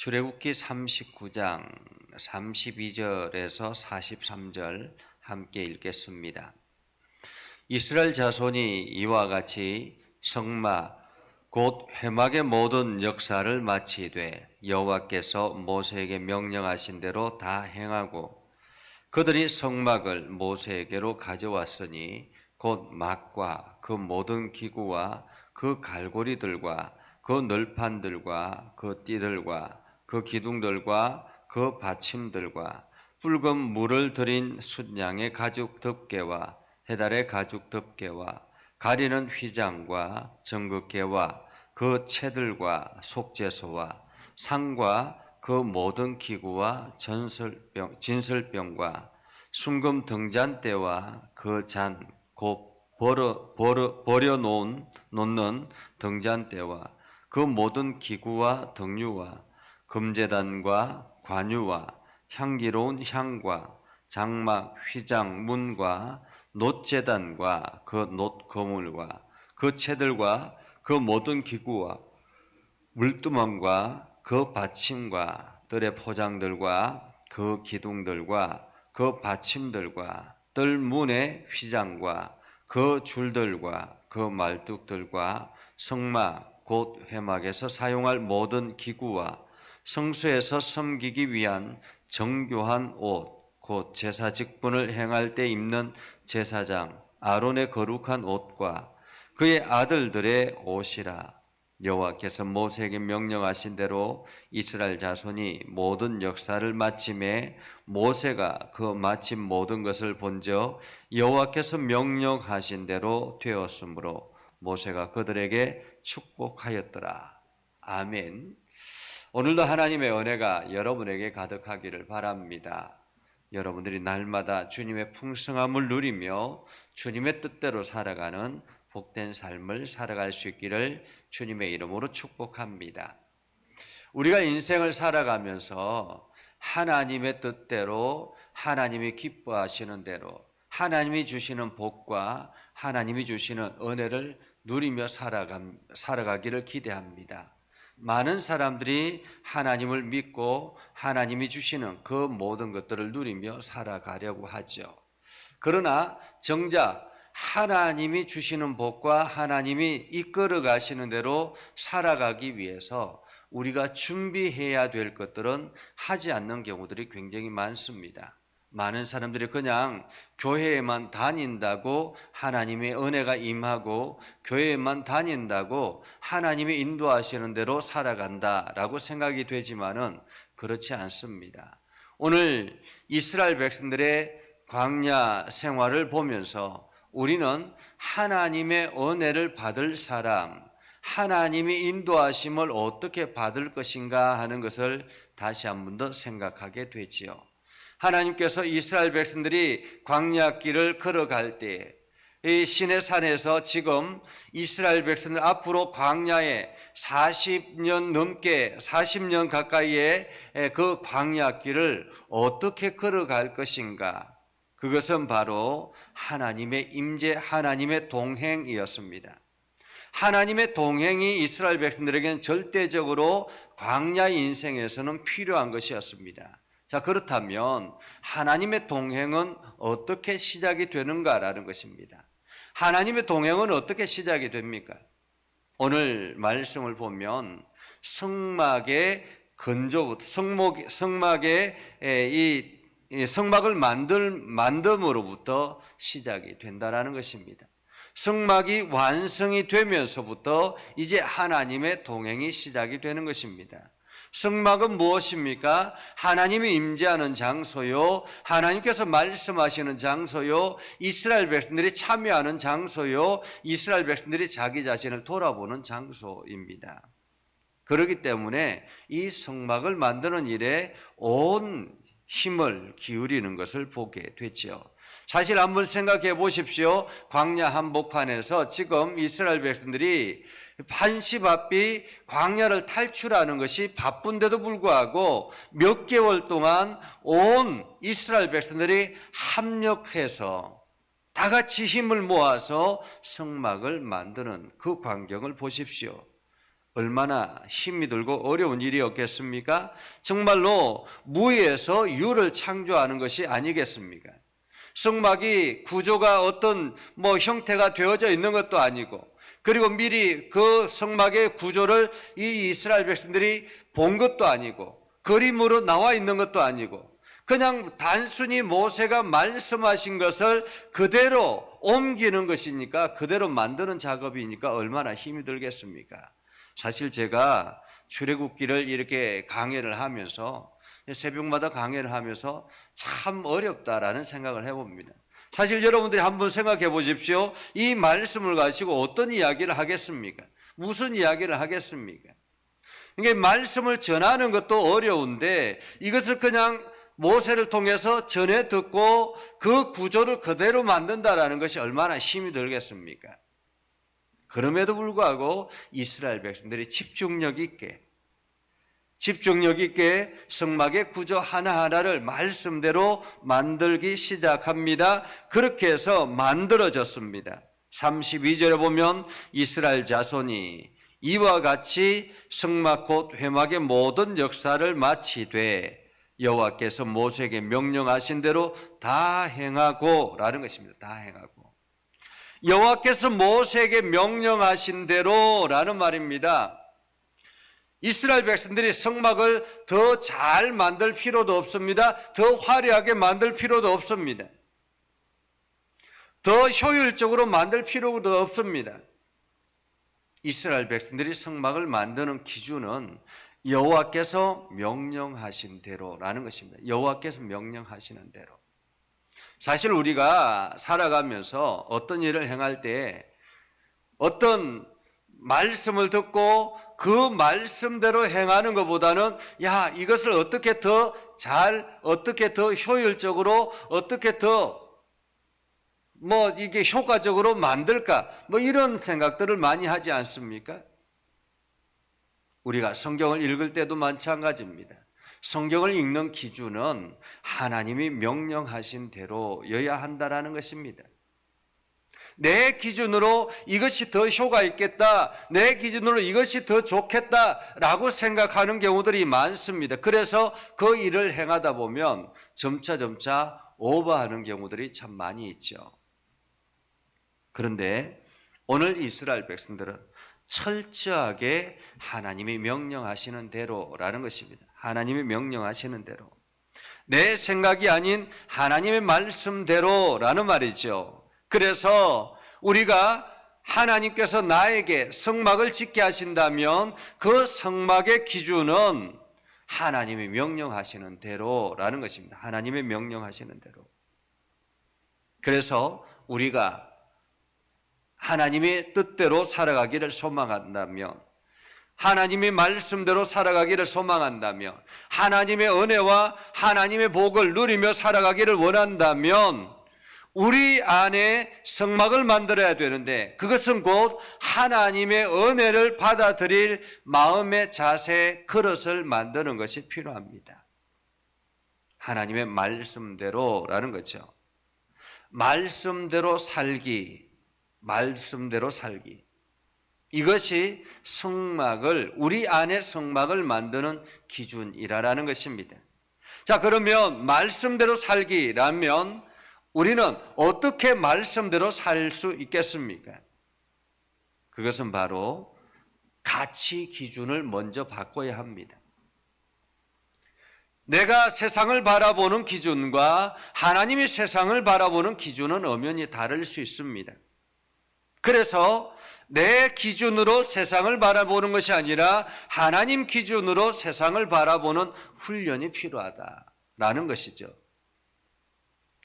출애굽기 39장 32절에서 43절 함께 읽겠습니다. 이스라엘 자손이 이와 같이 성막 곧 회막의 모든 역사를 마치되 여호와께서 모세에게 명령하신 대로 다 행하고 그들이 성막을 모세에게로 가져왔으니 곧 막과 그 모든 기구와 그 갈고리들과 그 널판들과 그 띠들과 그 기둥들과 그 받침들과 붉은 물을 들인 숫양의 가죽 덮개와 해달의 가죽 덮개와 가리는 휘장과 정극계와 그 채들과 속죄소와 상과 그 모든 기구와 진설병과 순금 등잔대와 그 잔, 곧 놓는 등잔대와 그 모든 기구와 등유와 금제단과 관유와 향기로운 향과 장막, 휘장, 문과 놋제단과 그 놋거물과 그 채들과 그 모든 기구와 물두멍과 그 받침과 뜰의 포장들과 그 기둥들과 그 받침들과 뜰 문의 휘장과 그 줄들과 그 말뚝들과 성막 곧 회막에서 사용할 모든 기구와 성소에서 섬기기 위한 정교한 옷 곧 제사 직분을 행할 때 입는 제사장 아론의 거룩한 옷과 그의 아들들의 옷이라. 여호와께서 모세에게 명령하신 대로 이스라엘 자손이 모든 역사를 마침에 모세가 그 마친 모든 것을 본즉 여호와께서 명령하신 대로 되었으므로 모세가 그들에게 축복하였더라. 아멘. 오늘도 하나님의 은혜가 여러분에게 가득하기를 바랍니다. 여러분들이 날마다 주님의 풍성함을 누리며 주님의 뜻대로 살아가는 복된 삶을 살아갈 수 있기를 주님의 이름으로 축복합니다. 우리가 인생을 살아가면서 하나님의 뜻대로 하나님이 기뻐하시는 대로 하나님이 주시는 복과 하나님이 주시는 은혜를 누리며 살아가기를 기대합니다. 많은 사람들이 하나님을 믿고 하나님이 주시는 그 모든 것들을 누리며 살아가려고 하죠. 그러나 정작 하나님이 주시는 복과 하나님이 이끌어 가시는 대로 살아가기 위해서 우리가 준비해야 될 것들은 하지 않는 경우들이 굉장히 많습니다. 많은 사람들이 그냥 교회에만 다닌다고 하나님의 은혜가 임하고 교회에만 다닌다고 하나님이 인도하시는 대로 살아간다라고 생각이 되지만은 그렇지 않습니다. 오늘 이스라엘 백성들의 광야 생활을 보면서 우리는 하나님의 은혜를 받을 사람, 하나님이 인도하심을 어떻게 받을 것인가 하는 것을 다시 한 번 더 생각하게 되지요. 하나님께서 이스라엘 백성들이 광야길을 걸어갈 때 이 시내산에서 지금 이스라엘 백성들 앞으로 광야에 40년 가까이의 그 광야길을 어떻게 걸어갈 것인가? 그것은 바로 하나님의 임재, 하나님의 동행이었습니다. 하나님의 동행이 이스라엘 백성들에게는 절대적으로 광야 인생에서는 필요한 것이었습니다. 자, 그렇다면 하나님의 동행은 어떻게 시작이 되는가라는 것입니다. 하나님의 동행은 어떻게 시작이 됩니까? 오늘 말씀을 보면 성막의 건조부터 성막의 이 성막을 만듦으로부터 시작이 된다라는 것입니다. 성막이 완성이 되면서부터 이제 하나님의 동행이 시작이 되는 것입니다. 성막은 무엇입니까? 하나님이 임재하는 장소요, 하나님께서 말씀하시는 장소요, 이스라엘 백성들이 참여하는 장소요, 이스라엘 백성들이 자기 자신을 돌아보는 장소입니다. 그렇기 때문에 이 성막을 만드는 일에 온 힘을 기울이는 것을 보게 됐죠. 사실 한번 생각해 보십시오. 광야 한복판에서 지금 이스라엘 백성들이 한시바삐 광야를 탈출하는 것이 바쁜데도 불구하고 몇 개월 동안 온 이스라엘 백성들이 합력해서 다 같이 힘을 모아서 성막을 만드는 그 광경을 보십시오. 얼마나 힘이 들고 어려운 일이었겠습니까? 정말로 무에서 유를 창조하는 것이 아니겠습니까? 성막이 구조가 어떤 형태가 되어져 있는 것도 아니고, 그리고 미리 그 성막의 구조를 이 이스라엘 백성들이 본 것도 아니고, 그림으로 나와 있는 것도 아니고, 그냥 단순히 모세가 말씀하신 것을 그대로 옮기는 것이니까, 그대로 만드는 작업이니까 얼마나 힘이 들겠습니까? 사실 제가 출애굽기를 이렇게 강해를 하면서, 새벽마다 강해를 하면서 참 어렵다라는 생각을 해봅니다. 사실 여러분들이 한번 생각해 보십시오. 이 말씀을 가지고 어떤 이야기를 하겠습니까? 무슨 이야기를 하겠습니까? 이게 말씀을 전하는 것도 어려운데, 이것을 그냥 모세를 통해서 전해 듣고 그 구조를 그대로 만든다라는 것이 얼마나 힘이 들겠습니까? 그럼에도 불구하고 이스라엘 백성들이 집중력 있게 성막의 구조 하나하나를 말씀대로 만들기 시작합니다. 그렇게 해서 만들어졌습니다. 32절에 보면 이스라엘 자손이 이와 같이 성막 곧 회막의 모든 역사를 마치되 여호와께서 모세에게 명령하신 대로 다 행하고 라는 것입니다. 다 행하고. 여호와께서 모세에게 명령하신 대로 라는 말입니다. 이스라엘 백성들이 성막을 더 잘 만들 필요도 없습니다. 더 화려하게 만들 필요도 없습니다. 더 효율적으로 만들 필요도 없습니다. 이스라엘 백성들이 성막을 만드는 기준은 여호와께서 명령하신 대로라는 것입니다. 여호와께서 명령하시는 대로. 사실 우리가 살아가면서 어떤 일을 행할 때 어떤 말씀을 듣고 그 말씀대로 행하는 것보다는 이것을 어떻게 더 효율적으로, 어떻게 더 이게 효과적으로 만들까? 이런 생각들을 많이 하지 않습니까? 우리가 성경을 읽을 때도 마찬가지입니다. 성경을 읽는 기준은 하나님이 명령하신 대로여야 한다라는 것입니다. 내 기준으로 이것이 더 효과 있겠다, 내 기준으로 이것이 더 좋겠다라고 생각하는 경우들이 많습니다. 그래서 그 일을 행하다 보면 점차 오버하는 경우들이 참 많이 있죠. 그런데 오늘 이스라엘 백성들은 철저하게 하나님이 명령하시는 대로라는 것입니다. 하나님이 명령하시는 대로. 내 생각이 아닌 하나님의 말씀대로라는 말이죠. 그래서 우리가 하나님께서 나에게 성막을 짓게 하신다면 그 성막의 기준은 하나님이 명령하시는 대로라는 것입니다. 하나님이 명령하시는 대로. 그래서 우리가 하나님의 뜻대로 살아가기를 소망한다면, 하나님의 말씀대로 살아가기를 소망한다면, 하나님의 은혜와 하나님의 복을 누리며 살아가기를 원한다면 우리 안에 성막을 만들어야 되는데, 그것은 곧 하나님의 은혜를 받아들일 마음의 자세, 그릇을 만드는 것이 필요합니다. 하나님의 말씀대로라는 거죠. 말씀대로 살기. 이것이 우리 안에 성막을 만드는 기준이라는 것입니다. 자, 그러면 말씀대로 살기라면 우리는 어떻게 말씀대로 살 수 있겠습니까? 그것은 바로 가치 기준을 먼저 바꿔야 합니다. 내가 세상을 바라보는 기준과 하나님이 세상을 바라보는 기준은 엄연히 다를 수 있습니다. 그래서 내 기준으로 세상을 바라보는 것이 아니라 하나님 기준으로 세상을 바라보는 훈련이 필요하다라는 것이죠.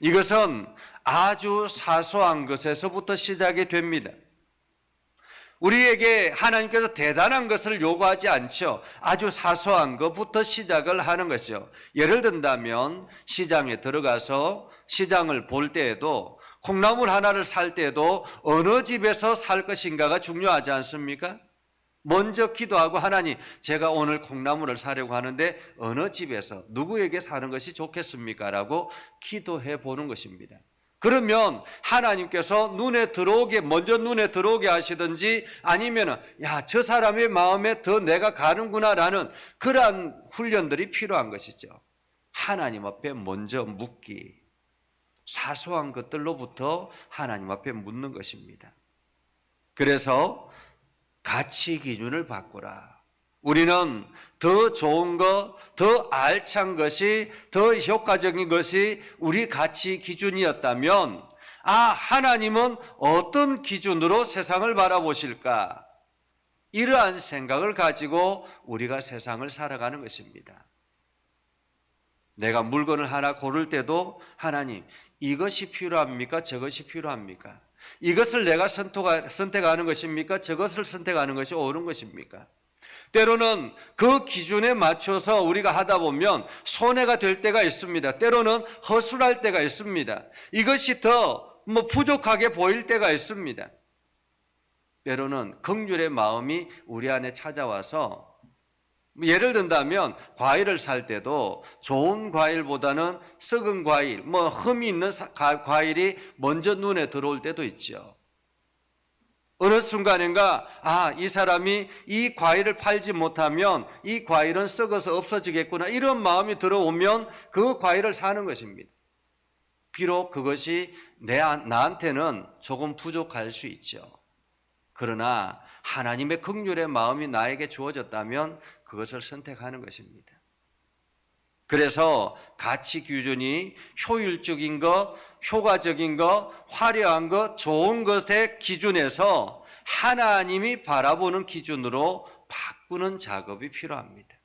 이것은 아주 사소한 것에서부터 시작이 됩니다. 우리에게 하나님께서 대단한 것을 요구하지 않죠. 아주 사소한 것부터 시작을 하는 것이죠. 예를 든다면 시장에 들어가서 시장을 볼 때에도, 콩나물 하나를 살 때에도 어느 집에서 살 것인가가 중요하지 않습니까? 먼저 기도하고, 하나님, 제가 오늘 콩나물을 사려고 하는데 어느 집에서 누구에게 사는 것이 좋겠습니까? 라고 기도해 보는 것입니다. 그러면 하나님께서 먼저 눈에 들어오게 하시든지 아니면 야, 저 사람의 마음에 더 내가 가는구나라는 그러한 훈련들이 필요한 것이죠. 하나님 앞에 먼저 묻기, 사소한 것들로부터 하나님 앞에 묻는 것입니다. 그래서 가치 기준을 바꾸라. 우리는 더 좋은 것, 더 알찬 것이, 더 효과적인 것이 우리 가치 기준이었다면, 하나님은 어떤 기준으로 세상을 바라보실까? 이러한 생각을 가지고 우리가 세상을 살아가는 것입니다. 내가 물건을 하나 고를 때도 하나님, 이것이 필요합니까? 저것이 필요합니까? 이것을 내가 선택하는 것입니까? 저것을 선택하는 것이 옳은 것입니까? 때로는 그 기준에 맞춰서 우리가 하다 보면 손해가 될 때가 있습니다. 때로는 허술할 때가 있습니다. 이것이 더 부족하게 보일 때가 있습니다. 때로는 긍휼의 마음이 우리 안에 찾아와서, 예를 든다면 과일을 살 때도 좋은 과일보다는 썩은 과일, 흠이 있는 과일이 먼저 눈에 들어올 때도 있죠. 어느 순간인가 이 사람이 이 과일을 팔지 못하면 이 과일은 썩어서 없어지겠구나, 이런 마음이 들어오면 그 과일을 사는 것입니다. 비록 그것이 나한테는 조금 부족할 수 있죠. 그러나 하나님의 긍휼의 마음이 나에게 주어졌다면 그것을 선택하는 것입니다. 그래서 가치 기준이 효율적인 것, 효과적인 것, 화려한 것, 좋은 것의 기준에서 하나님이 바라보는 기준으로 바꾸는 작업이 필요합니다.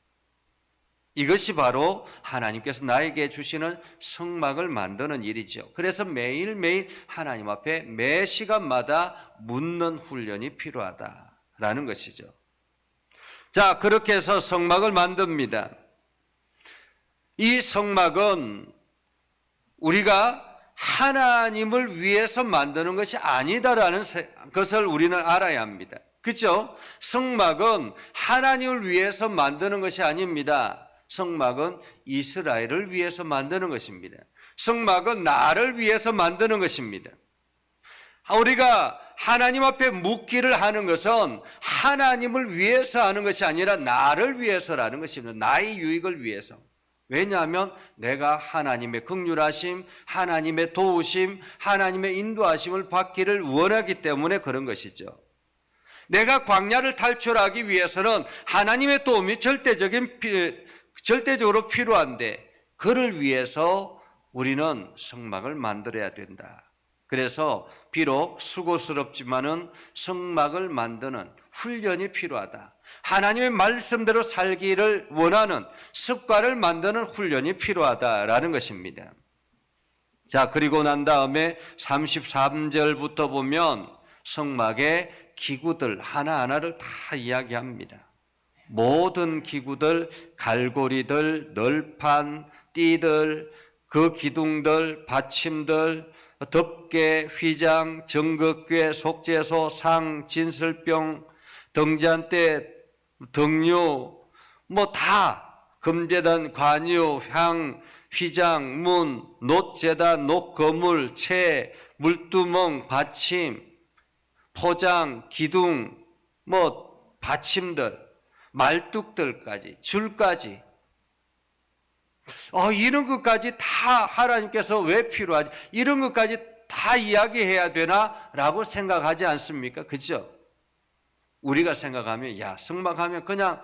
이것이 바로 하나님께서 나에게 주시는 성막을 만드는 일이죠. 그래서 매일매일 하나님 앞에 매 시간마다 묻는 훈련이 필요하다라는 것이죠. 자, 그렇게 해서 성막을 만듭니다. 이 성막은 우리가 하나님을 위해서 만드는 것이 아니다라는 것을 우리는 알아야 합니다. 그렇죠? 성막은 하나님을 위해서 만드는 것이 아닙니다. 성막은 이스라엘을 위해서 만드는 것입니다. 성막은 나를 위해서 만드는 것입니다. 우리가 하나님 앞에 묻기를 하는 것은 하나님을 위해서 하는 것이 아니라 나를 위해서라는 것입니다. 나의 유익을 위해서. 왜냐하면 내가 하나님의 긍휼하심, 하나님의 도우심, 하나님의 인도하심을 받기를 원하기 때문에 그런 것이죠. 내가 광야를 탈출하기 위해서는 하나님의 도움이 절대적으로 필요한데, 그를 위해서 우리는 성막을 만들어야 된다. 그래서 비록 수고스럽지만은 성막을 만드는 훈련이 필요하다. 하나님의 말씀대로 살기를 원하는 습관을 만드는 훈련이 필요하다라는 것입니다. 자, 그리고 난 다음에 33절부터 보면 성막의 기구들 하나하나를 다 이야기합니다. 모든 기구들, 갈고리들, 널판, 띠들, 그 기둥들, 받침들, 덮개, 휘장, 정극궤, 속죄소, 상, 진설병, 등잔대, 등유, 다 금제단, 관유, 향, 휘장, 문, 놋제단, 놋거물, 채, 물두멍, 받침, 포장, 기둥, 받침들, 말뚝들까지, 줄까지, 이런 것까지 다 하나님께서 왜 필요하지? 이런 것까지 다 이야기해야 되나? 라고 생각하지 않습니까? 그죠? 우리가 생각하면, 성막하면 그냥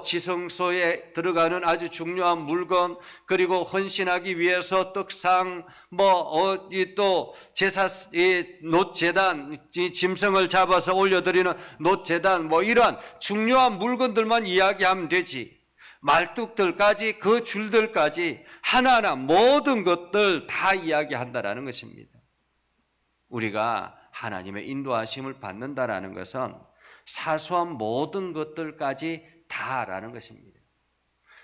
지성소에 들어가는 아주 중요한 물건, 그리고 헌신하기 위해서 떡상, 어디 또 놋제단, 짐승을 잡아서 올려드리는 놋제단, 이러한 중요한 물건들만 이야기하면 되지. 말뚝들까지, 그 줄들까지 하나하나 모든 것들 다 이야기한다라는 것입니다. 우리가 하나님의 인도하심을 받는다라는 것은 사소한 모든 것들까지 다라는 것입니다.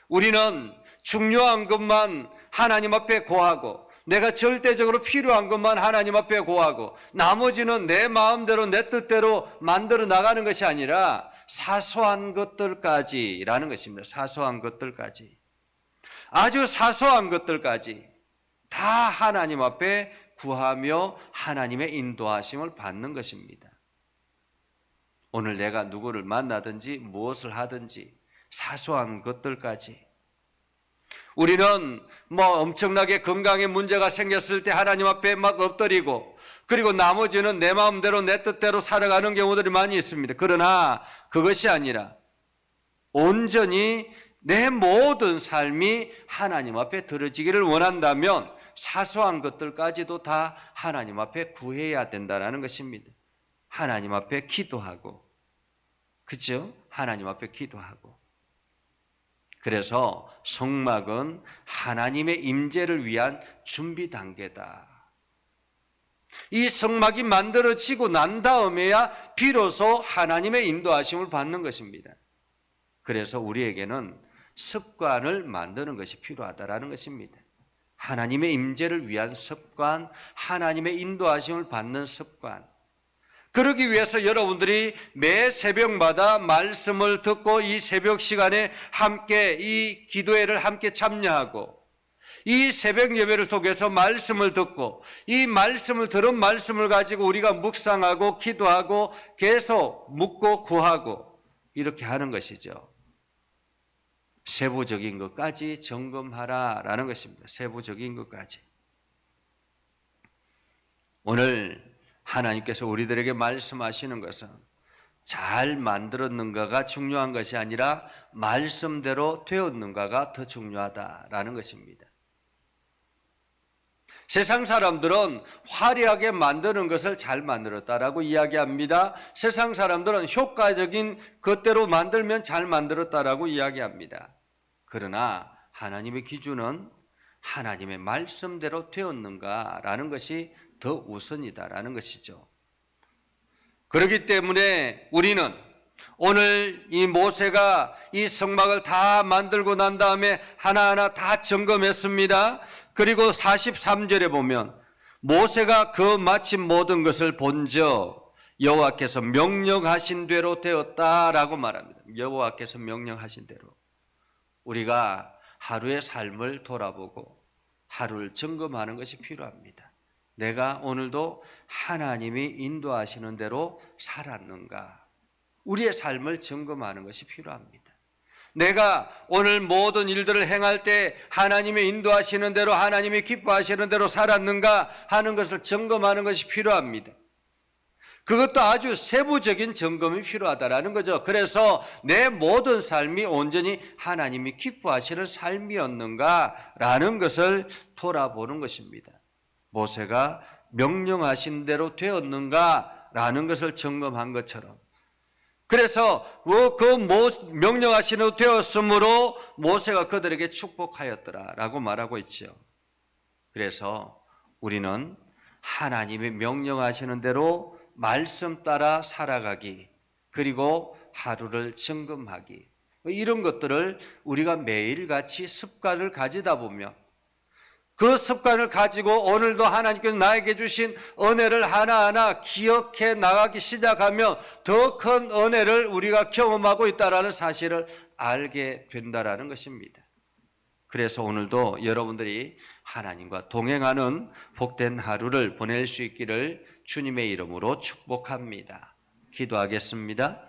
우리는 중요한 것만 하나님 앞에 고하고, 내가 절대적으로 필요한 것만 하나님 앞에 고하고, 나머지는 내 마음대로 내 뜻대로 만들어 나가는 것이 아니라 사소한 것들까지라는 것입니다. 사소한 것들까지, 아주 사소한 것들까지 다 하나님 앞에 구하며 하나님의 인도하심을 받는 것입니다. 오늘 내가 누구를 만나든지 무엇을 하든지 사소한 것들까지 우리는 엄청나게 건강에 문제가 생겼을 때 하나님 앞에 막 엎드리고 그리고 나머지는 내 마음대로 내 뜻대로 살아가는 경우들이 많이 있습니다. 그러나 그것이 아니라 온전히 내 모든 삶이 하나님 앞에 드려지기를 원한다면 사소한 것들까지도 다 하나님 앞에 구해야 된다는 것입니다. 하나님 앞에 기도하고, 그렇죠? 하나님 앞에 기도하고. 그래서 성막은 하나님의 임재를 위한 준비 단계다. 이 성막이 만들어지고 난 다음에야 비로소 하나님의 인도하심을 받는 것입니다. 그래서 우리에게는 습관을 만드는 것이 필요하다는 것입니다. 하나님의 임재를 위한 습관, 하나님의 인도하심을 받는 습관. 그러기 위해서 여러분들이 매 새벽마다 말씀을 듣고 이 새벽 시간에 함께 이 기도회를 함께 참여하고 이 새벽 예배를 통해서 말씀을 듣고 이 말씀을 들은 말씀을 가지고 우리가 묵상하고 기도하고 계속 묻고 구하고 이렇게 하는 것이죠. 세부적인 것까지 점검하라라는 것입니다. 세부적인 것까지. 오늘 하나님께서 우리들에게 말씀하시는 것은 잘 만들었는가가 중요한 것이 아니라 말씀대로 되었는가가 더 중요하다라는 것입니다. 세상 사람들은 화려하게 만드는 것을 잘 만들었다라고 이야기합니다. 세상 사람들은 효과적인 것대로 만들면 잘 만들었다라고 이야기합니다. 그러나 하나님의 기준은 하나님의 말씀대로 되었는가라는 것이 더 우선이다라는 것이죠. 그렇기 때문에 우리는 오늘 이 모세가 이 성막을 다 만들고 난 다음에 하나하나 다 점검했습니다. 그리고 43절에 보면 모세가 그 마친 모든 것을 본즉 여호와께서 명령하신 대로 되었다라고 말합니다. 여호와께서 명령하신 대로. 우리가 하루의 삶을 돌아보고 하루를 점검하는 것이 필요합니다. 내가 오늘도 하나님이 인도하시는 대로 살았는가? 우리의 삶을 점검하는 것이 필요합니다. 내가 오늘 모든 일들을 행할 때 하나님의 인도하시는 대로 하나님이 기뻐하시는 대로 살았는가 하는 것을 점검하는 것이 필요합니다. 그것도 아주 세부적인 점검이 필요하다라는 거죠. 그래서 내 모든 삶이 온전히 하나님이 기뻐하시는 삶이었는가라는 것을 돌아보는 것입니다. 모세가 명령하신 대로 되었는가라는 것을 점검한 것처럼. 그래서 명령하신 대로 되었으므로 모세가 그들에게 축복하였더라라고 말하고 있죠. 그래서 우리는 하나님이 명령하시는 대로 말씀 따라 살아가기, 그리고 하루를 점검하기, 이런 것들을 우리가 매일같이 습관을 가지다 보면 그 습관을 가지고 오늘도 하나님께서 나에게 주신 은혜를 하나하나 기억해 나가기 시작하면 더 큰 은혜를 우리가 경험하고 있다는 사실을 알게 된다는 것입니다. 그래서 오늘도 여러분들이 하나님과 동행하는 복된 하루를 보낼 수 있기를 주님의 이름으로 축복합니다. 기도하겠습니다.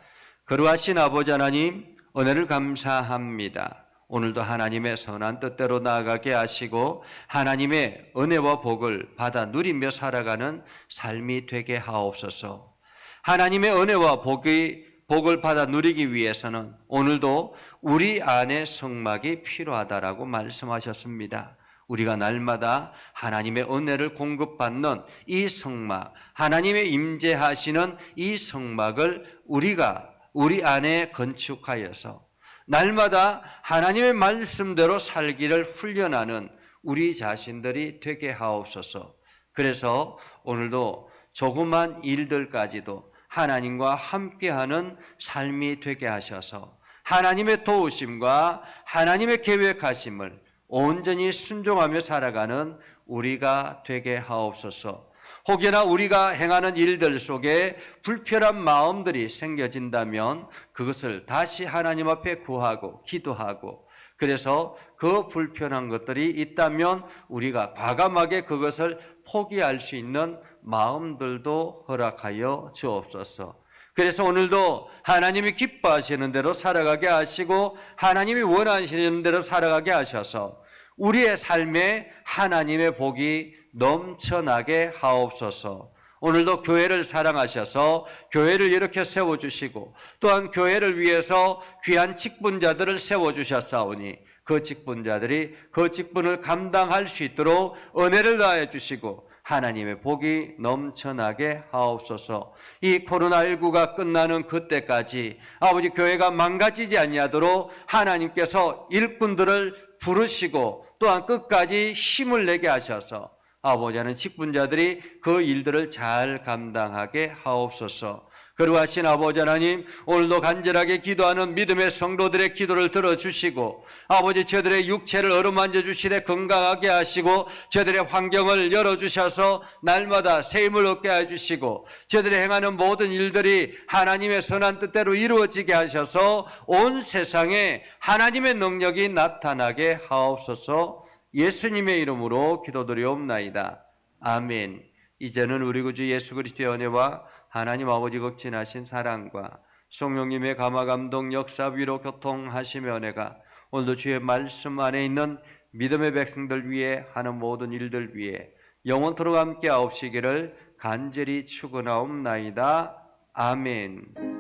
거룩하신 아버지 하나님, 은혜를 감사합니다. 오늘도 하나님의 선한 뜻대로 나아가게 하시고 하나님의 은혜와 복을 받아 누리며 살아가는 삶이 되게 하옵소서. 하나님의 은혜와 복을 받아 누리기 위해서는 오늘도 우리 안에 성막이 필요하다라고 말씀하셨습니다. 우리가 날마다 하나님의 은혜를 공급받는 이 성막, 하나님의 임재하시는 이 성막을 우리가 우리 안에 건축하여서 날마다 하나님의 말씀대로 살기를 훈련하는 우리 자신들이 되게 하옵소서. 그래서 오늘도 조그만 일들까지도 하나님과 함께하는 삶이 되게 하셔서 하나님의 도우심과 하나님의 계획하심을 온전히 순종하며 살아가는 우리가 되게 하옵소서. 혹여나 우리가 행하는 일들 속에 불편한 마음들이 생겨진다면 그것을 다시 하나님 앞에 구하고 기도하고 그래서 그 불편한 것들이 있다면 우리가 과감하게 그것을 포기할 수 있는 마음들도 허락하여 주옵소서. 그래서 오늘도 하나님이 기뻐하시는 대로 살아가게 하시고 하나님이 원하시는 대로 살아가게 하셔서 우리의 삶에 하나님의 복이 넘쳐나게 하옵소서. 오늘도 교회를 사랑하셔서 교회를 이렇게 세워주시고 또한 교회를 위해서 귀한 직분자들을 세워주셨사오니 그 직분자들이 그 직분을 감당할 수 있도록 은혜를 다해 주시고 하나님의 복이 넘쳐나게 하옵소서. 이 코로나19가 끝나는 그때까지 아버지 교회가 망가지지 아니하도록 하나님께서 일꾼들을 부르시고 또한 끝까지 힘을 내게 하셔서 아버지 하는 직분자들이 그 일들을 잘 감당하게 하옵소서. 그러하신 아버지 하나님, 오늘도 간절하게 기도하는 믿음의 성도들의 기도를 들어주시고 아버지 저들의 육체를 어루만져 주시되 건강하게 하시고 저들의 환경을 열어주셔서 날마다 새 힘을 얻게 해주시고 저들이 행하는 모든 일들이 하나님의 선한 뜻대로 이루어지게 하셔서 온 세상에 하나님의 능력이 나타나게 하옵소서. 예수님의 이름으로 기도드리옵나이다. 아멘. 이제는 우리 구주 예수 그리스도의 은혜와 하나님 아버지 극진하신 사랑과 성령님의 감화 감동 역사 위로 교통하시며 은혜가 오늘도 주의 말씀 안에 있는 믿음의 백성들 위해 하는 모든 일들 위해 영원토록 함께 하옵시기를 간절히 축원하옵나이다. 아멘.